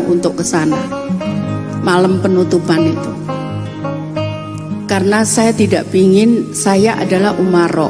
untuk ke sana malam penutupan itu. Karena saya tidak ingin, saya adalah umaro,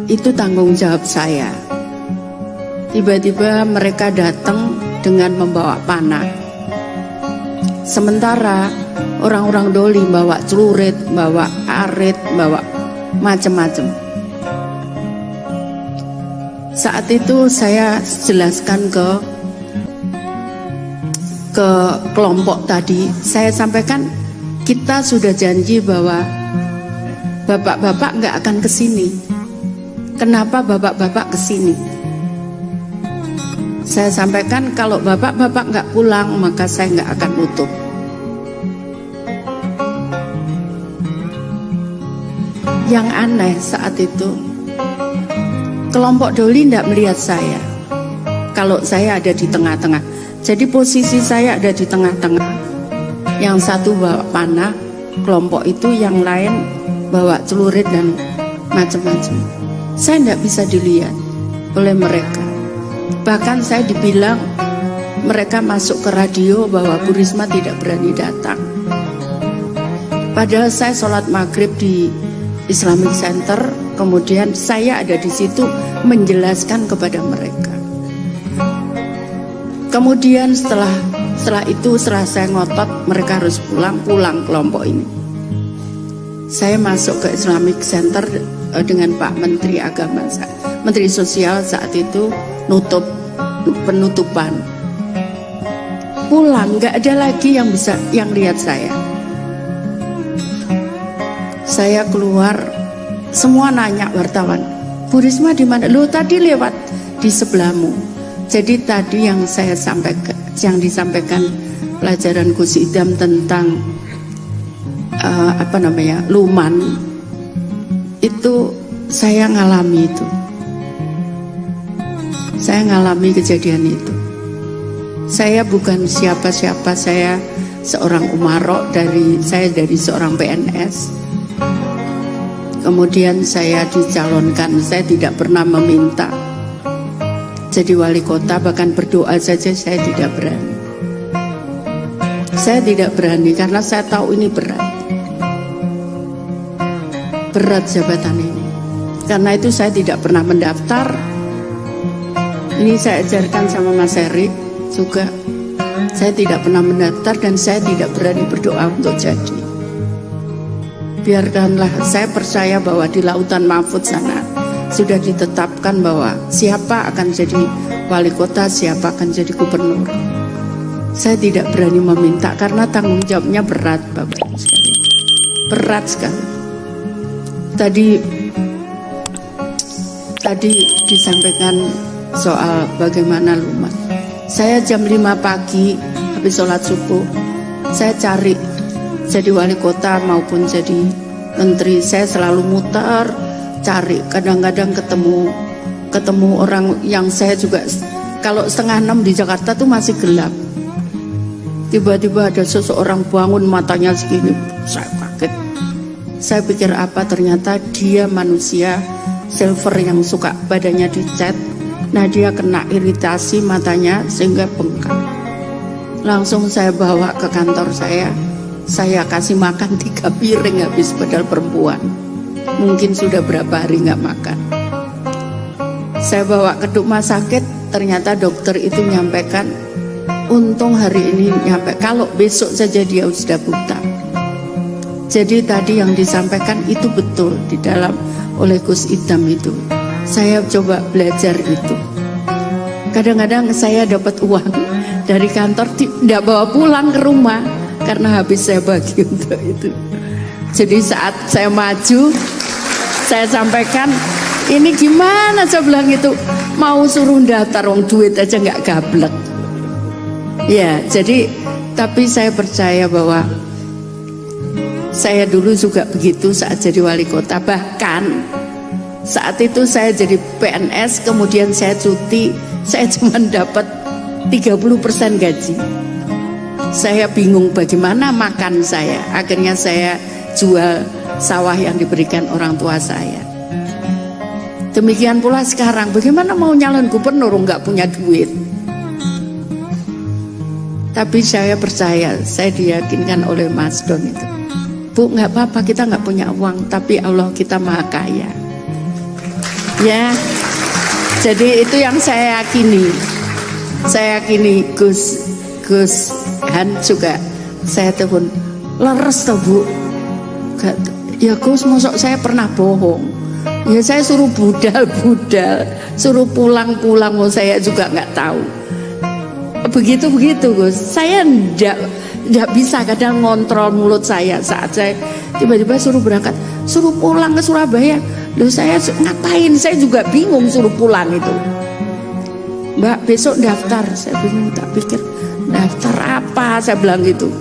itu tanggung jawab saya. Tiba-tiba mereka datang dengan membawa panah. Sementara orang-orang Doli bawa celurit, bawa arit, bawa macam-macam. Saat itu saya jelaskan ke kelompok tadi, saya sampaikan kita sudah janji bahwa bapak-bapak nggak akan kesini. Kenapa bapak-bapak kesini? Saya sampaikan kalau bapak-bapak nggak pulang maka saya nggak akan nutup. Yang aneh saat itu, kelompok Doli tidak melihat saya. Kalau saya ada di tengah-tengah, jadi posisi saya ada di tengah-tengah. Yang satu bawa panah, kelompok itu yang lain bawa celurit dan macam-macam. Saya tidak bisa dilihat oleh mereka. Bahkan saya dibilang mereka masuk ke radio bahwa Bu Risma tidak berani datang. Padahal saya sholat maghrib di Islamic Center, kemudian saya ada di situ menjelaskan kepada mereka. Kemudian setelah itu saya ngotot mereka harus pulang kelompok ini. Saya masuk ke Islamic Center dengan Pak Menteri Agama, Menteri Sosial saat itu penutupan. Pulang nggak ada lagi yang lihat saya. Saya keluar, semua nanya wartawan, Bu Risma di mana? Lu tadi lewat di sebelahmu. Jadi tadi yang saya sampaikan, yang disampaikan pelajaran Gus Idam tentang luman, itu saya ngalami itu. Saya ngalami kejadian itu. Saya bukan siapa-siapa, saya seorang umaro, saya dari seorang PNS. Kemudian saya dicalonkan, saya tidak pernah meminta jadi wali kota, bahkan berdoa saja saya tidak berani. Saya tidak berani karena saya tahu ini berat jabatan ini. Karena itu saya tidak pernah mendaftar. Ini saya ajarkan sama Mas Heri juga. Saya tidak pernah mendaftar dan saya tidak berani berdoa untuk jadi. Biarkanlah, saya percaya bahwa di lautan mahfud sana sudah ditetapkan bahwa siapa akan jadi wali kota, siapa akan jadi gubernur. Saya tidak berani meminta karena tanggung jawabnya berat, Bapak Ibu sekalian. Berat sekali. Tadi disampaikan soal bagaimana lumas. Saya jam 5 pagi habis sholat subuh, saya cari jadi wali kota maupun jadi menteri. Saya selalu muter cari, kadang-kadang ketemu orang yang saya juga, kalau 5:30 di Jakarta tuh masih gelap. Tiba-tiba ada seseorang bangun, matanya segini, saya kaget. Saya pikir apa, ternyata dia manusia silver yang suka badannya dicat. Nah, dia kena iritasi matanya sehingga bengkak. Langsung saya bawa ke kantor saya kasih makan 3 piring habis, padahal perempuan. Mungkin sudah berapa hari nggak makan. Saya bawa ke rumah sakit, ternyata dokter itu menyampaikan, untung hari ini nyampe, kalau besok saja dia sudah buta. Jadi tadi yang disampaikan itu betul di dalam oleh Gus Idam itu. Saya coba belajar itu. Kadang-kadang saya dapat uang dari kantor, tidak bawa pulang ke rumah karena habis saya bagi untuk itu. Jadi saat saya maju, saya sampaikan, ini gimana, saya bilang itu, mau suruh daftar uang duit aja nggak gablek. Ya, jadi tapi saya percaya bahwa saya dulu juga begitu saat jadi wali kota. Bahkan saat itu saya jadi PNS, kemudian saya cuti, saya cuma dapat 30% gaji. Saya bingung bagaimana makan saya. Akhirnya saya jual sawah yang diberikan orang tua saya. Demikian pula sekarang, bagaimana mau nyalon gubernur nggak punya duit? Tapi saya percaya, saya diyakinkan oleh Mas Don itu, Bu, nggak apa-apa, kita nggak punya uang, tapi Allah kita maha kaya. Ya, jadi itu yang saya yakini. Saya yakini Gus Han juga. Saya telepon, leres toh Bu. Ya Gus, mosok saya pernah bohong. Ya saya suruh budal, suruh pulang, mau saya juga nggak tahu. Begitu Gus, saya ndak bisa kadang ngontrol mulut saya saat saya tiba-tiba suruh berangkat, suruh pulang ke Surabaya. Loh saya ngapain? Saya juga bingung suruh pulang itu. Mbak besok daftar, saya bingung, tak pikir daftar apa, saya bilang gitu.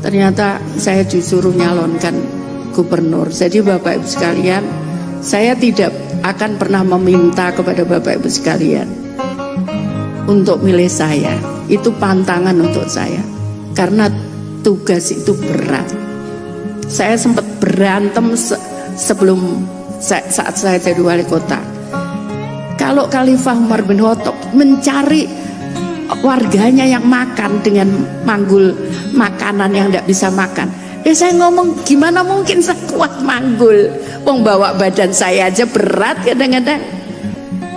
Ternyata saya disuruh nyalonkan gubernur. Jadi Bapak Ibu sekalian, saya tidak akan pernah meminta kepada Bapak Ibu sekalian untuk milih saya. Itu pantangan untuk saya, karena tugas itu berat. Saya sempat berantem sebelum saat saya jadi wali kota. Kalau Khalifah Umar bin Khattab mencari warganya yang makan dengan manggul makanan yang tidak bisa makan, ya saya ngomong gimana mungkin saya kuat manggul, wong bawa badan saya aja berat kadang-kadang.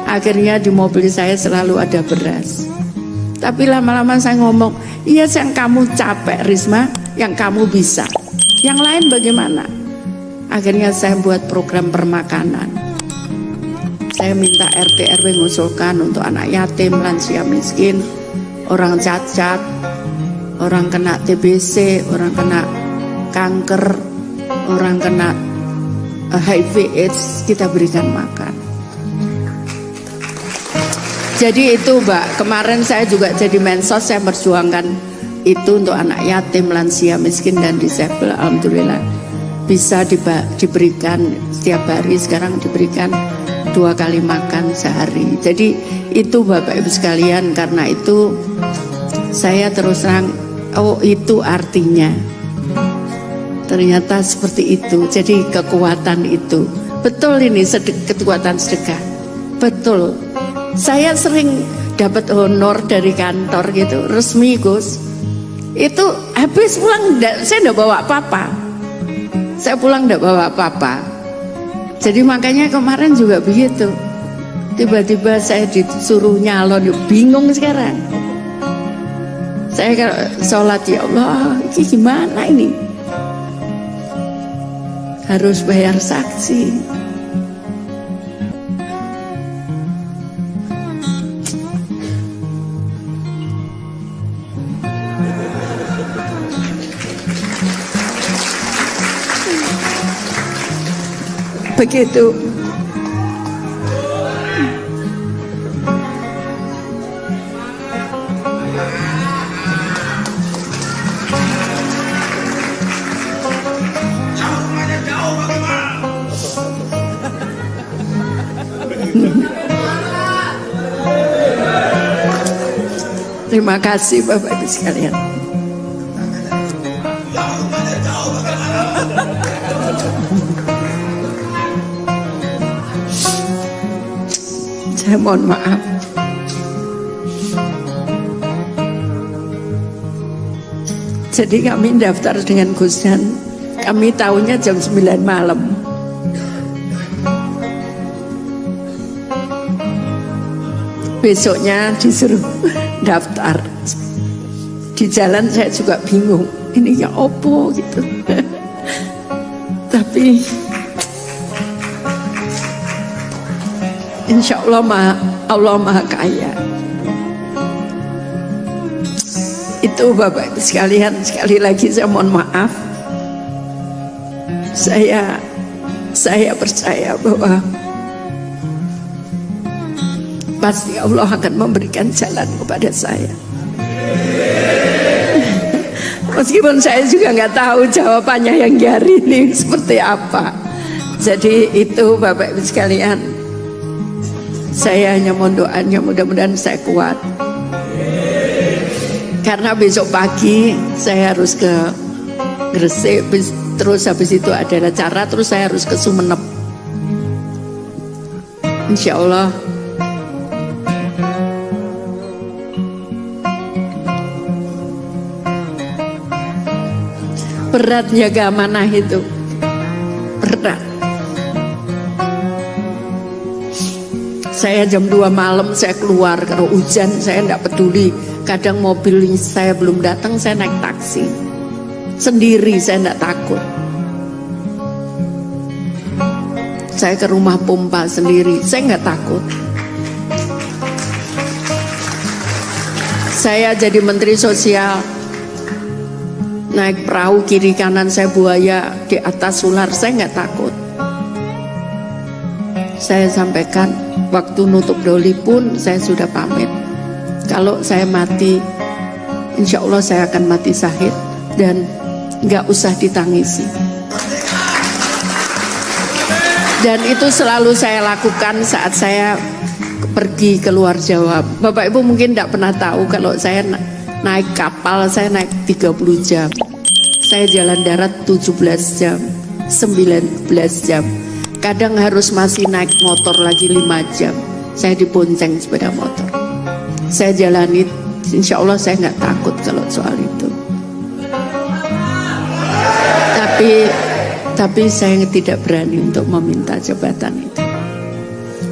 Akhirnya di mobil saya selalu ada beras. Tapi lama-lama saya ngomong, iya yang kamu capek Risma, yang kamu bisa, yang lain bagaimana? Akhirnya saya buat program permakanan. Saya minta RT RW mengusulkan untuk anak yatim, lansia miskin, orang cacat, orang kena TBC, orang kena kanker, orang kena HIV AIDS, kita berikan makan. Jadi itu Mbak, kemarin saya juga jadi mensos, saya perjuangkan itu untuk anak yatim, lansia miskin dan disabel. Alhamdulillah bisa diberikan setiap hari, sekarang diberikan 2 kali makan sehari. Jadi itu Bapak Ibu sekalian, karena itu saya terus terang, oh itu artinya. Ternyata seperti itu. Jadi kekuatan itu betul, ini kekuatan sedekah betul. Saya sering dapat honor dari kantor gitu, resmi Gus. Itu habis pulang saya enggak bawa apa-apa. Saya pulang enggak bawa apa-apa. Jadi makanya kemarin juga begitu. Tiba-tiba saya disuruh nyalon, bingung sekarang. Saya kalau sholat, ya Allah, ini gimana ini? Harus bayar saksi. Begitu. Terima kasih Bapak Ibu sekalian. Saya mohon maaf. Jadi kami daftar dengan Gus Dan, kami tahunya jam 9 malam. Besoknya disuruh daftar. Di jalan saya juga bingung, ini ya opo gitu. Tapi insya Allah maha kaya. Itu Bapak Ibu sekalian, sekali lagi saya mohon maaf. Saya percaya bahwa pasti Allah akan memberikan jalan kepada saya. Meskipun saya juga nggak tahu jawabannya yang hari ini seperti apa. Jadi itu Bapak Ibu sekalian, saya hanya mohon doanya, mudah-mudahan saya kuat. Karena besok pagi saya harus ke Gresik, terus habis itu ada acara, terus saya harus ke Sumenep. Insya Allah Berat jaga amanah itu, berat. Saya jam 2 malam saya keluar, kalau hujan saya tidak peduli. Kadang mobil saya belum datang, saya naik taksi sendiri, saya tidak takut. Saya ke rumah pompa sendiri, saya nggak takut. Saya jadi menteri sosial, naik perahu kiri kanan saya buaya, di atas ular, saya nggak takut. Saya sampaikan waktu nutup doli pun saya sudah pamit, kalau saya mati insya Allah saya akan mati syahid dan nggak usah ditangisi. Dan itu selalu saya lakukan saat saya pergi ke luar Jawa. Bapak Ibu mungkin tidak pernah tahu kalau saya naik kapal, saya naik 30 jam. Saya jalan darat 17 jam, 19 jam. Kadang harus masih naik motor lagi 5 jam. Saya dibonceng sepeda motor. Saya jalani, insya Allah saya nggak takut kalau soal itu. Tapi saya tidak berani untuk meminta jabatan itu.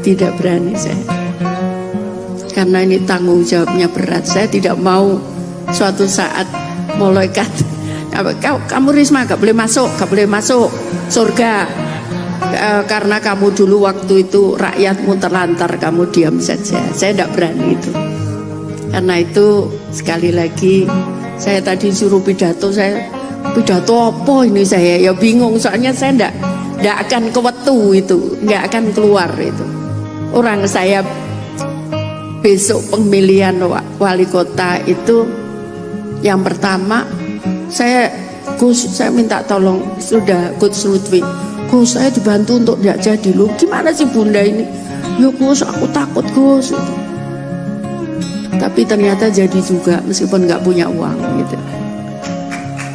Tidak berani saya. Karena ini tanggung jawabnya berat. Saya tidak mau suatu saat malaikat, kamu Risma gak boleh masuk, gak boleh masuk surga. Karena kamu dulu waktu itu rakyatmu terlantar, kamu diam saja. Saya tidak berani itu. Karena itu sekali lagi saya tadi suruh pidato, saya pidato apa ini, saya ya bingung, soalnya saya ndak akan kewetu itu, nggak akan keluar itu. Orang saya besok pemilihan wali kota itu yang pertama saya minta tolong, sudah Gus Lutfi, Gus saya dibantu untuk tidak jadi, lu gimana sih bunda ini? Ya Gus aku takut Gus itu. Tapi ternyata jadi juga meskipun nggak punya uang gitu.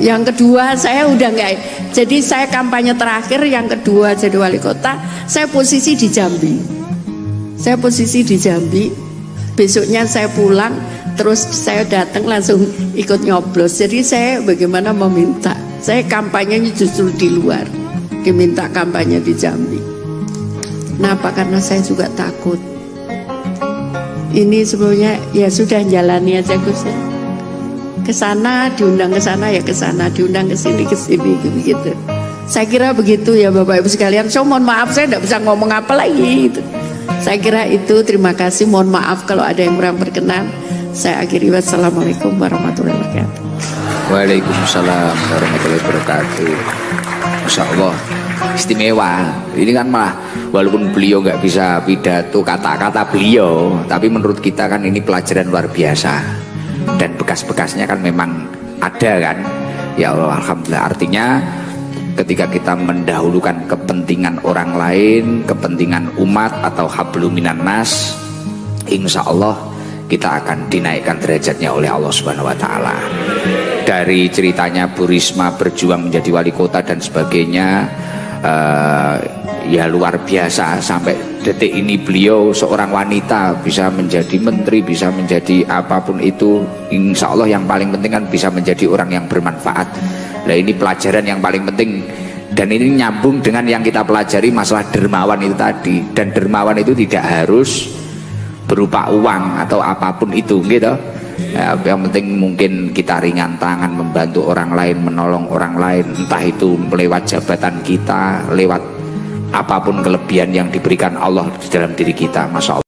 Yang kedua saya udah nggak, jadi saya kampanye terakhir yang kedua jadi wali kota, saya posisi di Jambi. Saya posisi di Jambi, besoknya saya pulang, terus saya datang langsung ikut nyoblos. Jadi saya bagaimana meminta, saya kampanyenya justru di luar, diminta kampanye di Jambi. Kenapa? Karena saya juga takut. Ini sebenarnya ya sudah jalani aja Gus. Ke sana diundang, ke sana ya ke sana, diundang ke sini begitu. Saya kira begitu ya Bapak Ibu sekalian. So mohon maaf saya tidak bisa ngomong apa lagi gitu. Saya kira itu, terima kasih, mohon maaf kalau ada yang kurang berkenan. Saya akhiri, wassalamualaikum warahmatullahi wabarakatuh. Waalaikumsalam warahmatullahi wabarakatuh. Masya Allah, istimewa. Ini kan malah walaupun beliau nggak bisa pidato kata-kata beliau, tapi menurut kita kan ini pelajaran luar biasa. Dan bekas-bekasnya kan memang ada kan. Ya Allah, alhamdulillah. Artinya ketika kita mendahulukan kepentingan orang lain, kepentingan umat atau hablum minan nas, insya Allah kita akan dinaikkan derajatnya oleh Allah Subhanahu wa Ta'ala. Dari ceritanya Bu Risma berjuang menjadi wali kota dan sebagainya, ya luar biasa. Sampai detik ini beliau seorang wanita bisa menjadi menteri, bisa menjadi apapun itu, insya Allah yang paling penting kan bisa menjadi orang yang bermanfaat. Nah ini pelajaran yang paling penting. Dan ini nyambung dengan yang kita pelajari masalah dermawan itu tadi. Dan dermawan itu tidak harus berupa uang atau apapun itu gitu. Ya, yang penting mungkin kita ringan tangan membantu orang lain, menolong orang lain, entah itu lewat jabatan kita, lewat apapun kelebihan yang diberikan Allah di dalam diri kita. Masya Allah.